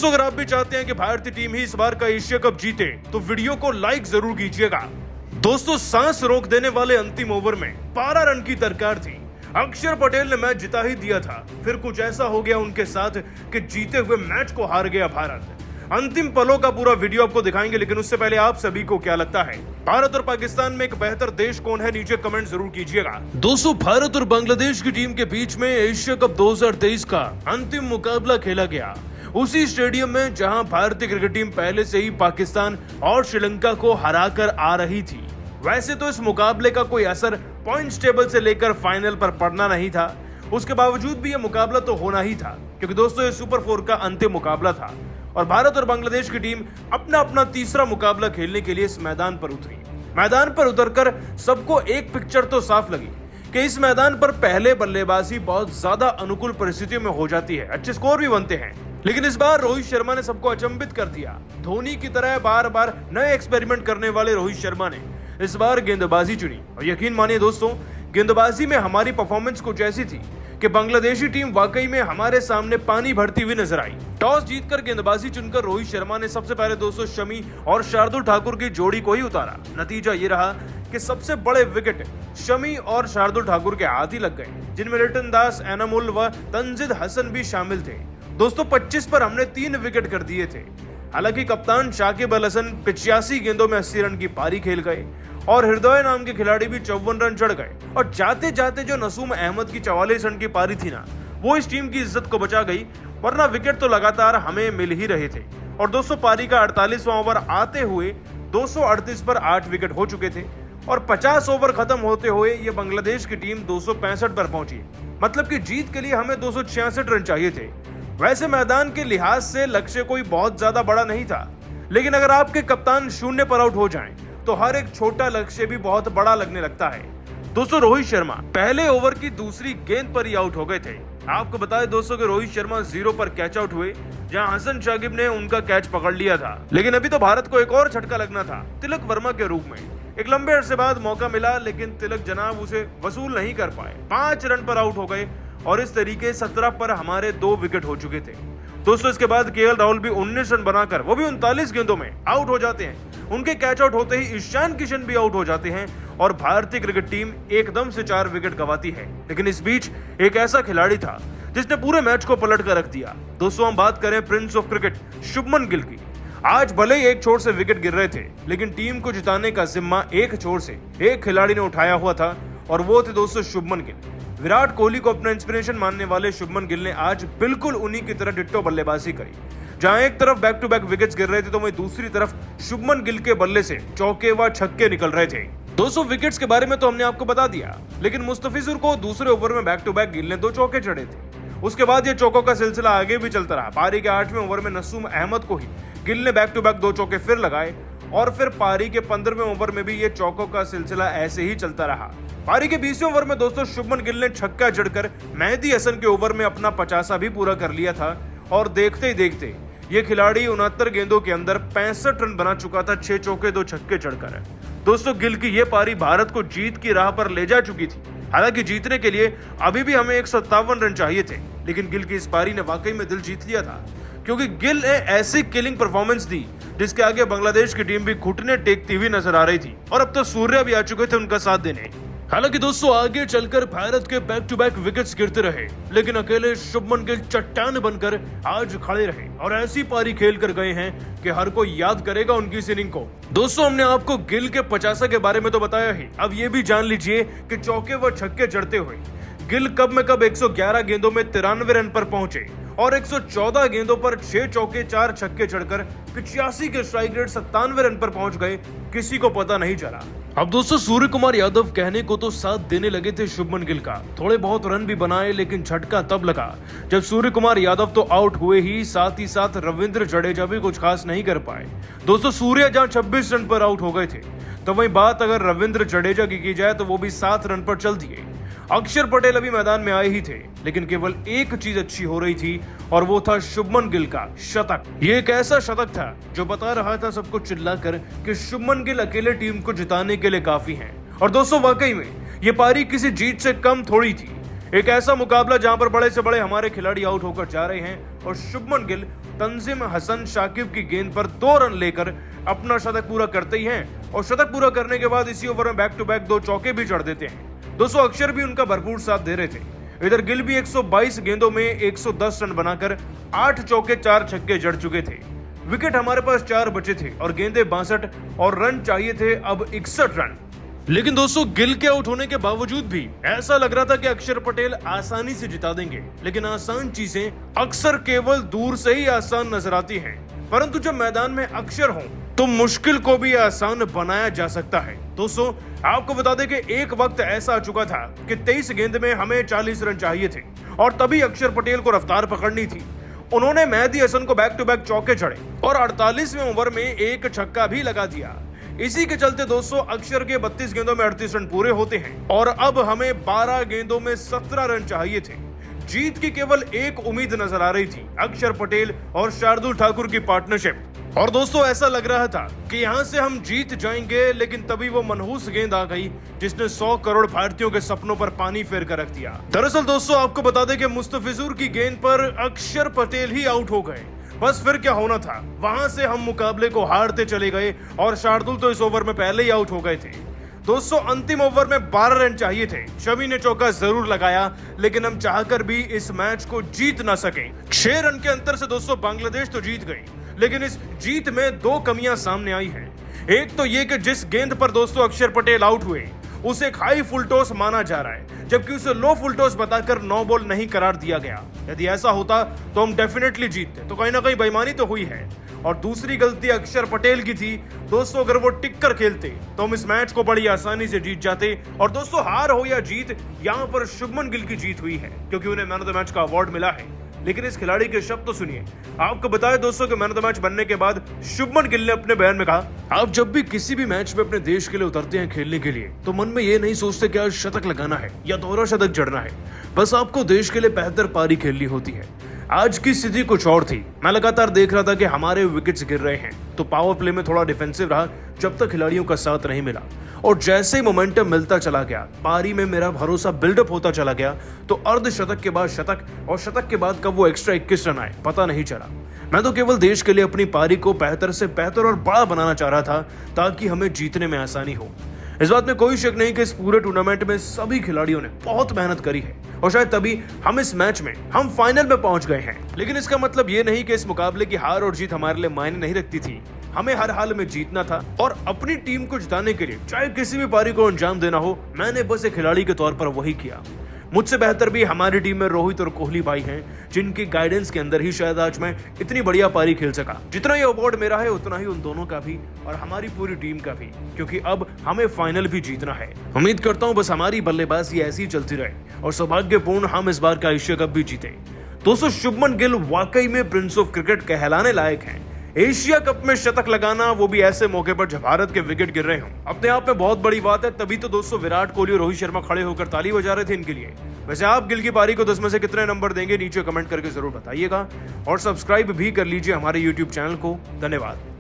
दोस्तों अगर आप भी चाहते हैं कि भारतीय टीम ही इस बार का एशिया कप जीते तो वीडियो को लाइक जरूर कीजिएगा। दोस्तों सांस रोक देने वाले अंतिम ओवर में 12 रन की दरकार थी। अक्षर पटेल ने मैच जिता ही दिया था, फिर कुछ ऐसा हो गया उनके साथ कि जीते हुए मैच को हार गया भारत। अंतिम पलों का पूरा वीडियो आपको दिखाएंगे, लेकिन उससे पहले आप सभी को क्या लगता है, भारत और पाकिस्तान में एक बेहतर देश कौन है? नीचे कमेंट जरूर कीजिएगा। दोस्तों भारत और बांग्लादेश की टीम के बीच में एशिया कप 2023 का अंतिम मुकाबला खेला गया, उसी स्टेडियम में जहां भारतीय क्रिकेट टीम पहले से ही पाकिस्तान और श्रीलंका को हराकर आ रही थी। वैसे तो इस मुकाबले का कोई असर पॉइंट्स टेबल से लेकर फाइनल पर पड़ना नहीं था, उसके बावजूद भी यह मुकाबला तो होना ही था, क्योंकि दोस्तों ये सुपर 4 का अंतिम मुकाबला था और भारत और बांग्लादेश की टीम अपना अपना तीसरा मुकाबला खेलने के लिए इस मैदान पर उतरी। मैदान पर उतरकर सबको एक पिक्चर तो साफ लगी कि इस मैदान पर पहले बल्लेबाजी बहुत ज्यादा अनुकूल परिस्थितियों में हो जाती है, अच्छे स्कोर भी बनते हैं, लेकिन इस बार रोहित शर्मा ने सबको अचंभित कर दिया। धोनी की तरह बार बार नए एक्सपेरिमेंट करने वाले रोहित शर्मा ने इस बार गेंदबाजी चुनी और यकीन मानिए दोस्तों, गेंदबाजी में हमारी परफॉर्मेंस कुछ ऐसी थी कि बांग्लादेशी टीम वाकई में हमारे सामने पानी भरती हुई नजर आई। टॉस जीतकर गेंदबाजी चुनकर रोहित शर्मा ने सबसे पहले दोस्तों शमी और शार्दुल ठाकुर की जोड़ी को ही उतारा। नतीजा ये रहा कि सबसे बड़े विकेट शमी और शार्दुल ठाकुर के हाथ ही लग गए, जिनमें लिटन दास, एनामुल व तंजिद हसन भी शामिल थे। दोस्तों 25 पर हमने 3 विकेट कर दिए थे। हालांकि कप्तान शाकिब अल हसन 85 गेंदों में 80 रन की पारी खेल गए और हृदय नाम के खिलाड़ी भी 54 रन चढ़ गए और जाते जाते जो नसूम अहमद की 44 रन की पारी थी ना, वो इस टीम की इज्जत को बचा गई, वरना विकेट तो लगातार हमें मिल ही रहे थे। और दोस्तों पारी का 48वां ओवर आते हुए 238 पर 8 विकेट हो चुके थे और 50 ओवर खत्म होते हुए ये बांग्लादेश की टीम 265 पर पहुंची। मतलब कि जीत के लिए हमें 266 रन चाहिए थे। वैसे मैदान के लिहाज से लक्ष्य कोई बहुत ज्यादा बड़ा नहीं था, लेकिन अगर आपके कप्तान 0 पर आउट हो जाएं, तो हर एक छोटा लक्ष्य भी बहुत बड़ा लगने लगता है। दोस्तों रोहित शर्मा पहले ओवर की दूसरी गेंद पर ही आउट हो गए थे। आपको बताएं दोस्तों कि रोहित शर्मा 0 पर कैच आउट हुए, जहां हसन शाकिब ने उनका कैच पकड़ लिया था। लेकिन अभी तो भारत को एक और झटका लगना था, तिलक वर्मा के रूप में। एक लंबे अरसे बाद मौका मिला, लेकिन तिलक जनाब उसे वसूल नहीं कर पाए। 5 रन पर आउट हो गए और इस तरीके 17 पर हमारे 2 विकेट हो चुके थे। दोस्तों इसके बाद केएल राहुल भी 19 रन बनाकर वो भी 39 गेंदों में आउट हो जाते हैं। उनके कैच आउट होते ही ईशान किशन भी आउट हो जाते हैं और भारतीय क्रिकेट टीम एकदम से 4 विकेट गंवाती है। लेकिन इस बीच एक ऐसा खिलाड़ी था जिसने पूरे मैच को पलट कर रख दिया। दोस्तों हम बात करें Prince of cricket Shubman Gill की। आज भले ही एक छोर से विकेट गिर रहे थे, लेकिन टीम को जिताने का जिम्मा एक छोर से एक खिलाड़ी ने उठाया हुआ था और वो थे दोस्तों शुभमन गिल। विराट कोहली को अपना इंस्पिरेशन मानने वाले शुभमन गिल ने आज बिल्कुल उन्हीं की तरह डिट्टो बल्लेबाजी करी। जहां एक तरफ बैक टू बैक विकेट्स गिर रहे थे, तो वहीं दूसरी तरफ शुभमन गिल के बल्ले से चौके व छक्के निकल रहे थे। 200 विकेट्स के बारे में तो हमने आपको बता दिया, लेकिन मुस्तफिजुर को दूसरे ओवर में बैक टू बैक गिल ने 2 चौके चढ़े थे। उसके बाद ये चौकों का सिलसिला आगे भी चलता रहा। पारी के 8वें ओवर में नसूम अहमद को ही गिल ने बैक टू बैक 2 चौके फिर लगाए और फिर पारी के 15वें ओवर में भी ये चौकों का सिलसिला ऐसे ही चलता रहा। पारी के 20वें ओवर में दोस्तों शुभमन गिल ने छक्का जड़कर मेहदी हसन के ओवर में अपना 50 भी पूरा कर लिया था और देखते ही देखते ये खिलाड़ी 69 गेंदों के अंदर 65 रन बना चुका था, 6 चौके 2 छक्के चढ़कर। दोस्तों गिल की ये पारी भारत को जीत की राह पर ले जा चुकी थी। हालांकि जीतने के लिए अभी भी हमें 157 रन चाहिए थे, लेकिन गिल की इस पारी ने वाकई में दिल जीत लिया था, क्योंकि गिल ने ऐसी किलिंग परफॉर्मेंस दी जिसके आगे बांग्लादेश की टीम भी घुटने टेकती हुई नजर आ रही थी और अब तो सूर्या भी आ चुके थे उनका साथ देने। हालांकि दोस्तों आगे चलकर भारत के बैक टू बैक विकेट्स गिरते रहे, लेकिन अकेले शुभमन गिल चट्टान बनकर आज खड़े रहे और ऐसी पारी खेल कर गए हैं कि हर कोई याद करेगा उनकी इस इनिंग को। दोस्तों हमने आपको गिल के 50 के बारे में तो बताया ही, अब ये भी जान लीजिए कि चौके व छक्के जड़ते हुए गिल कब में कब 111 गेंदों में 93 रन पर पहुंचे और 114 गेंदों पर 6 चौके 4 छक्के चढ़कर 85 के स्ट्राइक रेट 97 रन पर पहुंच गए, किसी को पता नहीं चला। अब दोस्तों सूर्य कुमार यादव कहने को तो साथ देने लगे थे शुभमन गिल का, थोड़े बहुत रन भी बनाए, लेकिन झटका तब लगा जब सूर्य कुमार यादव तो आउट हुए ही, साथ ही साथ रविंद्र जडेजा भी कुछ खास नहीं कर पाए। दोस्तों सूर्य जहां 26 रन पर आउट हो गए थे, तो वहीं बात अगर रविंद्र जडेजा की जाए तो वो भी 7 रन पर चल दिए। अक्षर पटेल अभी मैदान में आए ही थे, लेकिन केवल एक चीज अच्छी हो रही थी और वो था शुभमन गिल का शतक। ये एक ऐसा शतक था जो बता रहा था सबको चिल्लाकर कि शुभमन गिल अकेले टीम को जिताने के लिए काफी हैं। और दोस्तों वाकई में ये पारी किसी जीत से कम थोड़ी थी। एक ऐसा मुकाबला जहां पर बड़े से बड़े हमारे खिलाड़ी आउट होकर जा रहे हैं और शुभमन गिल तंजीम हसन शाकिब की गेंद पर 2 रन लेकर अपना शतक पूरा करते ही हैं और शतक पूरा करने के बाद इसी ओवर में बैक टू बैक 2 चौके भी जड़ देते हैं। दोस्तों अक्षर भी उनका भरपूर साथ दे रहे थे। इधर गिल भी 122 गेंदों में 110 रन बनाकर 8 चौके 4 छक्के जड़ चुके थे। विकेट हमारे पास 4 बचे थे और गेंदे 62 और रन चाहिए थे अब 61 रन। लेकिन दोस्तों गिल के आउट होने के बावजूद भी ऐसा लग रहा था कि अक्षर पटेल आसानी से जिता देंगे, लेकिन आसान चीजें अक्सर केवल दूर से ही आसान नजर आती हैं, परंतु जब मैदान में अक्षर हो तो मुश्किल को भी आसान बनाया जा सकता है। दोस्तों आपको बता दें कि एक वक्त ऐसा आ चुका था कि 23 गेंद में हमें 40 रन चाहिए थे और तभी अक्षर पटेल को रफ्तार पकड़नी थी। उन्होंने मेहदी हसन को बैक टू बैक चौके चढ़े और 48वें ओवर में एक छक्का भी लगा दिया। इसी के चलते दोस्तों अक्षर के 32 गेंदों में 38 रन पूरे होते हैं और अब हमें 12 गेंदों में 17 रन चाहिए थे। जीत की केवल एक उम्मीद नजर आ रही थी, अक्षर पटेल और शार्दुल ठाकुर की पार्टनरशिप। और दोस्तों ऐसा लग रहा था कि यहां से हम जीत जाएंगे, लेकिन तभी वो मनहूस गेंद आ गई जिसने 100 करोड़ भारतीयों के सपनों पर पानी फेर कर रख दिया। दरअसल दोस्तों आपको बता दें कि मुस्तफिजुर की गेंद पर अक्षर पटेल ही आउट हो गए। बस फिर क्या होना था, वहां से हम मुकाबले को हारते चले गए और शार्दुल तो इस ओवर में पहले ही आउट हो गए थे। दोस्तों अंतिम ओवर में 12 रन चाहिए थे। शमी ने चौका जरूर लगाया, लेकिन हम चाहकर भी इस मैच को जीत ना सके। 6 रन के अंतर से दोस्तों बांग्लादेश तो जीत गई, लेकिन इस जीत में 2 कमियां सामने आई हैं। एक तो ये कि जिस गेंद पर दोस्तों अक्षर पटेल आउट हुए उसे एक हाई फुल टॉस माना जा रहा है, जबकि उसे लो फुल टॉस बताकर 9 बॉल नहीं करार दिया गया। यदि ऐसा होता तो हम डेफिनेटली जीतते, तो कहीं ना कहीं बेईमानी तो हुई है। और दूसरी गलती अक्षर पटेल की थी दोस्तों, अगर वो टिक कर खेलते तो हम इस मैच को बड़ी आसानी से जीत जाते। और दोस्तों हार हो या जीत, यहाँ पर शुभमन गिल की जीत हुई है क्योंकि उन्हें मैन ऑफ द मैच का अवार्ड मिला है। लेकिन इस खिलाड़ी के शब्द तो सुनिए। आपको बताया दोस्तों कि मैन ऑफ द मैच बनने के बाद शुभमन गिल ने अपने बयान में कहा, आप जब भी किसी भी मैच में अपने देश के लिए उतरते हैं खेलने के लिए, तो मन में ये नहीं सोचते कि आज शतक लगाना है या दोहरा शतक जड़ना है। बस आपको देश के लिए बेहतर पारी खेलनी होती है। आज की स्थिति कुछ और थी। मैं लगातार देख रहा था कि हमारे विकेट्स गिर रहे हैं, तो पावर प्ले में थोड़ा डिफेंसिव रहा जब तक खिलाड़ियों का साथ नहीं मिला। और जैसे ही मोमेंटम मिलता चला गया, पारी में मेरा भरोसा बिल्डअप होता चला गया, तो अर्धशतक के बाद शतक और शतक के बाद कब वो एक्स्ट्रा 21 रन आए पता नहीं चला। मैं तो केवल देश के लिए अपनी पारी को बेहतर से बेहतर और बड़ा बनाना चाह रहा था ताकि हमें जीतने में आसानी हो। इस बात में कोई शक नहीं कि इस पूरे टूर्नामेंट में सभी खिलाड़ियों ने बहुत मेहनत करी है और शायद तभी हम इस मैच में हम फाइनल में पहुंच गए हैं। लेकिन इसका मतलब ये नहीं कि इस मुकाबले की हार और जीत हमारे लिए मायने नहीं रखती थी। हमें हर हाल में जीतना था और अपनी टीम को जिताने के लिए चाहे किसी भी पारी को अंजाम देना हो, मैंने बस एक खिलाड़ी के तौर पर वही किया। मुझसे बेहतर भी हमारी टीम में रोहित और कोहली भाई हैं, जिनकी गाइडेंस के अंदर ही शायद आज मैं इतनी बढ़िया पारी खेल सका। जितना ये अवार्ड मेरा है उतना ही उन दोनों का भी और हमारी पूरी टीम का भी, क्योंकि अब हमें फाइनल भी जीतना है। उम्मीद करता हूं बस हमारी बल्लेबाजी ऐसी ही चलती रहे और सौभाग्यपूर्ण हम इस बार का एशिया कप भी जीते। दोस्तों शुभमन गिल वाकई में प्रिंस ऑफ क्रिकेट कहलाने लायक हैं। एशिया कप में शतक लगाना, वो भी ऐसे मौके पर जब भारत के विकेट गिर रहे हों, अपने आप में बहुत बड़ी बात है। तभी तो दोस्तों विराट कोहली और रोहित शर्मा खड़े होकर ताली बजा रहे थे इनके लिए। वैसे आप गिल की पारी को 10 में से कितने नंबर देंगे नीचे कमेंट करके जरूर बताइएगा और सब्सक्राइब भी कर लीजिए हमारे YouTube चैनल को। धन्यवाद।